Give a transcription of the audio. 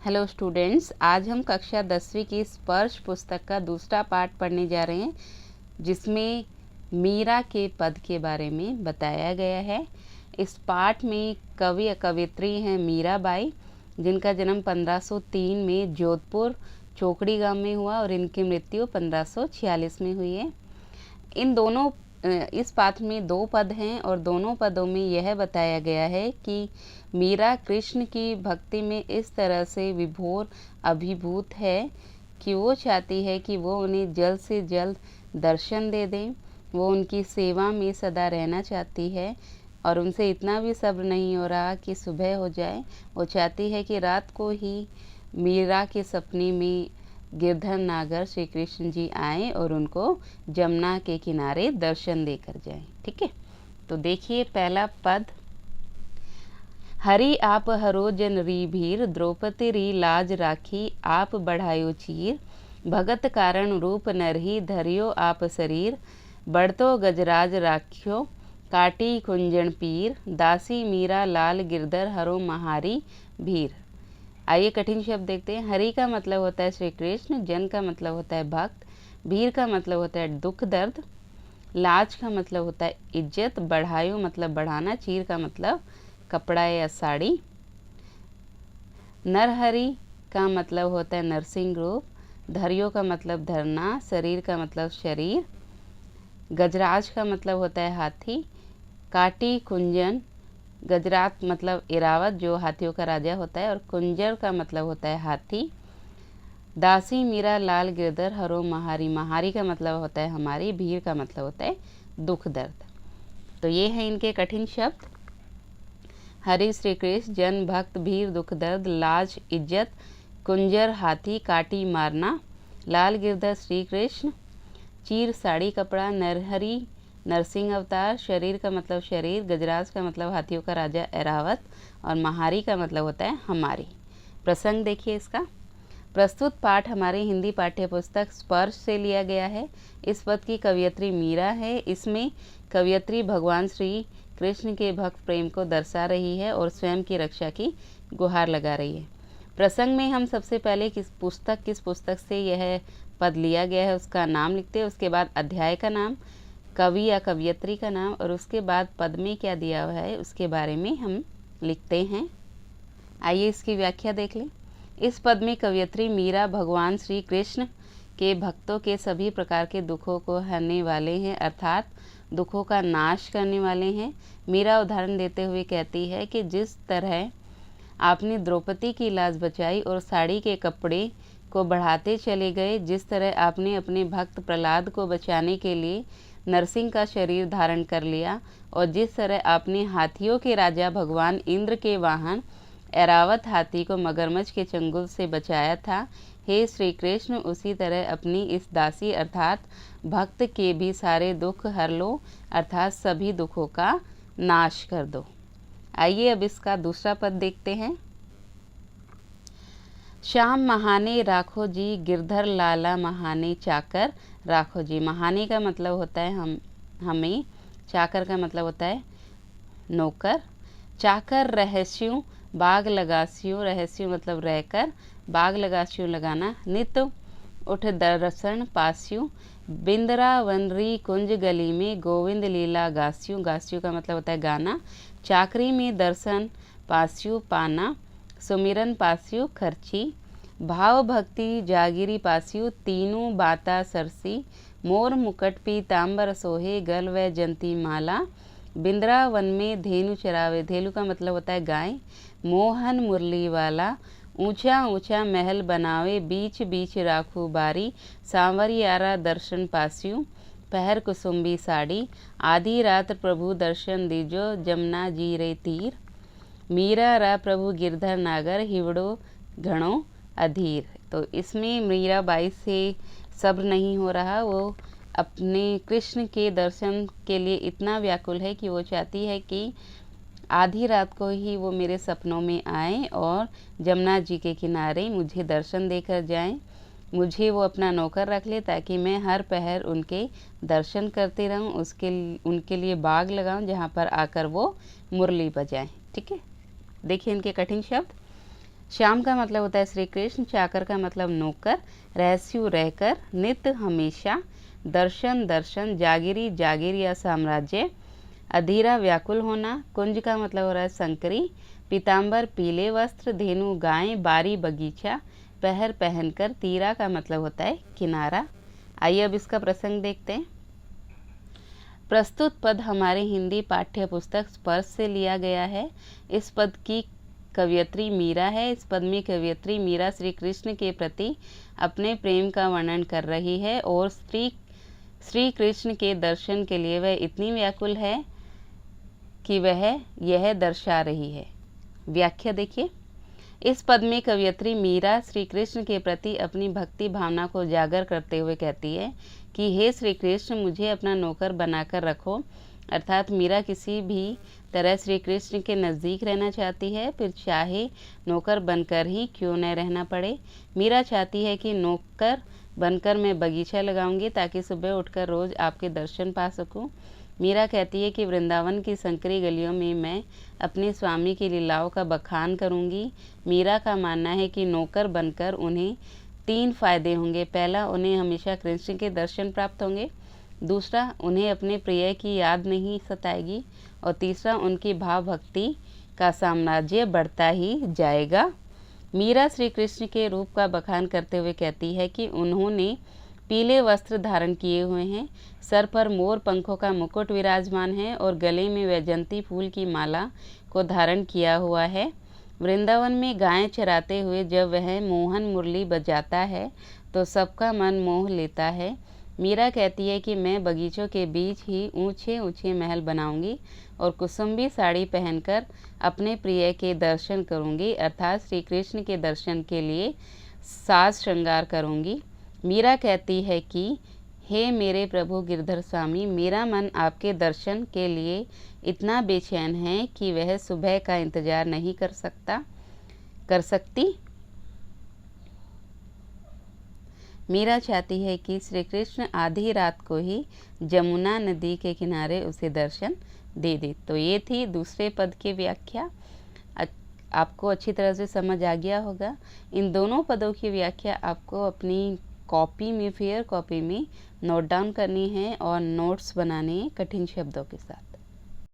Hello students, आज हम कक्षा 10वीं की स्पर्श पुस्तक का दूसरा पाठ पढ़ने जा रहे हैं, जिसमें मीरा के पद के बारे में बताया गया है। इस पाठ में कवि या कवयित्री हैं मीराबाई, जिनका जन्म 1503 में जोधपुर चोकड़ी गांव में हुआ और इनकी मृत्यु 1546 में हुई है। इस पाठ में 2 पद हैं और दोनों पदों में यह बताया गया है कि मीरा कृष्ण की भक्ति में इस तरह से विभोर अभिभूत है कि वो चाहती है कि वो उन्हें जल्द से जल्द दर्शन दे दें। वो उनकी सेवा में सदा रहना चाहती है और उनसे इतना भी सब्र नहीं हो रहा कि सुबह हो जाए। वो चाहती है कि रात को ही मीरा के सपने में गिरधर नागर श्री कृष्ण जी आए और उनको जमुना के किनारे दर्शन देकर जाएं। ठीक है, तो देखिए पहला पद। हरि आप हरो जन री भीर, द्रौपदी री लाज राखी आप बढ़ायो चीर। भगत कारण रूप नरही, धरियो आप शरीर। बढ़तो गजराज राख्यो, काटी कुंजन पीर। दासी मीरा लाल गिरधर हरो महारी भीर। आइए कठिन शब्द देखते हैं। हरि का मतलब होता है श्री कृष्ण, जन का मतलब होता है भक्त, भीर का मतलब होता है दुख दर्द, लाज का मतलब होता है इज्जत, बढ़ायो मतलब बढ़ाना, चीर का मतलब कपड़ा या साड़ी। नरहरि का मतलब होता है नरसिंह रूप, धरियो का मतलब धरना, शरीर का मतलब शरीर, गजराज का मतलब होता है हाथी, काटी कुंजन, गजरात मतलब इरावत जो हाथियों का राजा होता है, और कुंजर का मतलब होता है हाथी। दासी मीरा लाल गिरधर हरो महारी, महारी का मतलब होता है हमारी, भीर का मतलब होता है दुख दर्द। तो ये है इनके कठिन शब्द। हरि श्री कृष्ण, जन भक्त, भीर दुख दर्द, लाज इज्जत, कुंजर हाथी, काटी मारना, लाल गिरधर श्री कृष्ण, चीर साड़ी कपड़ा, नरहरि नरसिंह अवतार, शरीर का मतलब शरीर, गजराज का मतलब हाथियों का राजा ऐरावत, और महारी का मतलब होता है हमारी। प्रसंग देखिए इसका। प्रस्तुत पाठ हमारे हिंदी पाठ्य पुस्तक स्पर्श से लिया गया है। इस पद की कवयित्री मीरा है। इसमें कवयित्री भगवान श्री कृष्ण के भक्त प्रेम को दर्शा रही है और स्वयं की रक्षा की गुहार लगा रही है। प्रसंग में हम सबसे पहले किस पुस्तक से यह पद लिया गया है उसका नाम लिखते हैं, उसके बाद अध्याय का नाम, कवि या कवयित्री का नाम, और उसके बाद पद में क्या दिया हुआ है उसके बारे में हम लिखते हैं। आइए इसकी व्याख्या देख लें। इस पद में कवयित्री मीरा भगवान श्री कृष्ण के भक्तों के सभी प्रकार के दुखों को हरने वाले हैं, अर्थात दुखों का नाश करने वाले हैं। मीरा उदाहरण देते हुए कहती है कि जिस तरह आपने द्रौपदी की लाज बचाई और साड़ी के कपड़े को बढ़ाते चले गए, जिस तरह आपने अपने भक्त प्रहलाद को बचाने के लिए नरसिंह का शरीर धारण कर लिया, और जिस तरह आपने हाथियों के राजा भगवान इंद्र के वाहन ऐरावत हाथी को मगरमच्छ के चंगुल से बचाया था, हे श्री कृष्ण उसी तरह अपनी इस दासी अर्थात भक्त के भी सारे दुख हर लो, अर्थात सभी दुखों का नाश कर दो। आइए अब इसका दूसरा पद देखते हैं। श्याम महाने राखो जी, गिरधर लाला महाने चाकर राखो जी। महाने का मतलब होता है हमें, चाकर का मतलब होता है नौकर। चाकर रहस्यों बाग लगास्यों, रहस्यों मतलब रहकर, बाग लगास्यों लगाना, नित उठ दर्शन पास्यों, बिंदरा वनरी कुंज गली में गोविंद लीला गास्यों, गास्यों का मतलब होता है गाना, चाकरी में दर्शन पास्यों पाना, सुमिरन पास्यों खर्ची, भाव भक्ति जागिरी पास्यों तीनों बाता सरसी, मोर मुकट पीताम्बर सोहे गल व जंती माला, बिंद्रा वन में धेनु चरावे, धेनु का मतलब होता है गाय, मोहन मुरली वाला, ऊंचा ऊंचा महल बनावे बीच बीच राखू बारी, सांवरियारा दर्शन पास्यों पहर कुसुम्बी साड़ी, आधी रात प्रभु दर्शन दीजो जमुना जी रे तीर, मीरा रा प्रभु गिरधर नागर हिवड़ो घणो अधीर। तो इसमें मीराबाई से सब्र नहीं हो रहा, वो अपने कृष्ण के दर्शन के लिए इतना व्याकुल है कि वो चाहती है कि आधी रात को ही वो मेरे सपनों में आए और जमुना जी के किनारे मुझे दर्शन देकर जाएं, मुझे वो अपना नौकर रख ले ताकि मैं हर पहर उनके दर्शन करते रहूं, उनके लिए बाग लगाऊं जहां पर आकर वो मुरली बजाएं। ठीक है, देखिए इनके कठिन शब्द। श्याम का मतलब होता है श्री कृष्ण, चाकर का मतलब नौकर, रहस्यु रहकर, नित्य हमेशा, दर्शन दर्शन, जागिरी जागीर या साम्राज्य, अधीरा व्याकुल होना, कुंज का मतलब हो रहा है संकरी, पीताम्बर पीले वस्त्र, धेनु गाय, बारी बगीचा, पहर पहनकर, तीरा का मतलब होता है किनारा। आइए अब इसका प्रसंग देखते हैं। प्रस्तुत पद हमारे हिंदी पाठ्य पुस्तक स्पर्श से लिया गया है। इस पद की कवयित्री मीरा है। इस पद में कवयित्री मीरा श्री कृष्ण के प्रति अपने प्रेम का वर्णन कर रही है और श्री कृष्ण के दर्शन के लिए वह इतनी व्याकुल है कि वह यह दर्शा रही है। व्याख्या देखिए। इस पद में कवयित्री मीरा श्री कृष्ण के प्रति अपनी भक्ति भावना को जागर करते हुए कहती है कि हे श्री कृष्ण, मुझे अपना नौकर बनाकर रखो। अर्थात मीरा किसी भी तरह श्री कृष्ण के नज़दीक रहना चाहती है, फिर चाहे नौकर बनकर ही क्यों न रहना पड़े। मीरा चाहती है कि नौकर बनकर मैं बगीचा लगाऊंगी ताकि सुबह उठकर रोज़ आपके दर्शन पा सकूं। मीरा कहती है कि वृंदावन की संकरी गलियों में मैं अपने स्वामी की लीलाओं का बखान करूंगी। मीरा का मानना है कि नौकर बनकर उन्हें 3 फायदे होंगे। पहला, उन्हें हमेशा कृष्ण के दर्शन प्राप्त होंगे। दूसरा, उन्हें अपने प्रिय की याद नहीं सताएगी। और तीसरा, उनकी भाव भक्ति का साम्राज्य बढ़ता ही जाएगा। मीरा श्री कृष्ण के रूप का बखान करते हुए कहती है कि उन्होंने पीले वस्त्र धारण किए हुए हैं, सर पर मोर पंखों का मुकुट विराजमान है और गले में वैजंती फूल की माला को धारण किया हुआ है। वृंदावन में गायें चराते हुए जब वह मोहन मुरली बजाता है तो सबका मन मोह लेता है। मीरा कहती है कि मैं बगीचों के बीच ही ऊंचे ऊंचे महल बनाऊंगी और कुसुम्बी साड़ी पहनकर अपने प्रिय के दर्शन करूंगी, अर्थात श्री कृष्ण के दर्शन के लिए साज श्रृंगार करूंगी। मीरा कहती है कि हे मेरे प्रभु गिरधर स्वामी, मेरा मन आपके दर्शन के लिए इतना बेचैन है कि वह सुबह का इंतजार नहीं कर सकती। मीरा चाहती है कि श्री कृष्ण आधी रात को ही जमुना नदी के किनारे उसे दर्शन दे दे। तो ये थी दूसरे पद की व्याख्या। आपको अच्छी तरह से समझ आ गया होगा। इन दोनों पदों की व्याख्या आपको अपनी कॉपी में, फेयर कॉपी में नोट डाउन करनी है और नोट्स बनाने हैं कठिन शब्दों के साथ।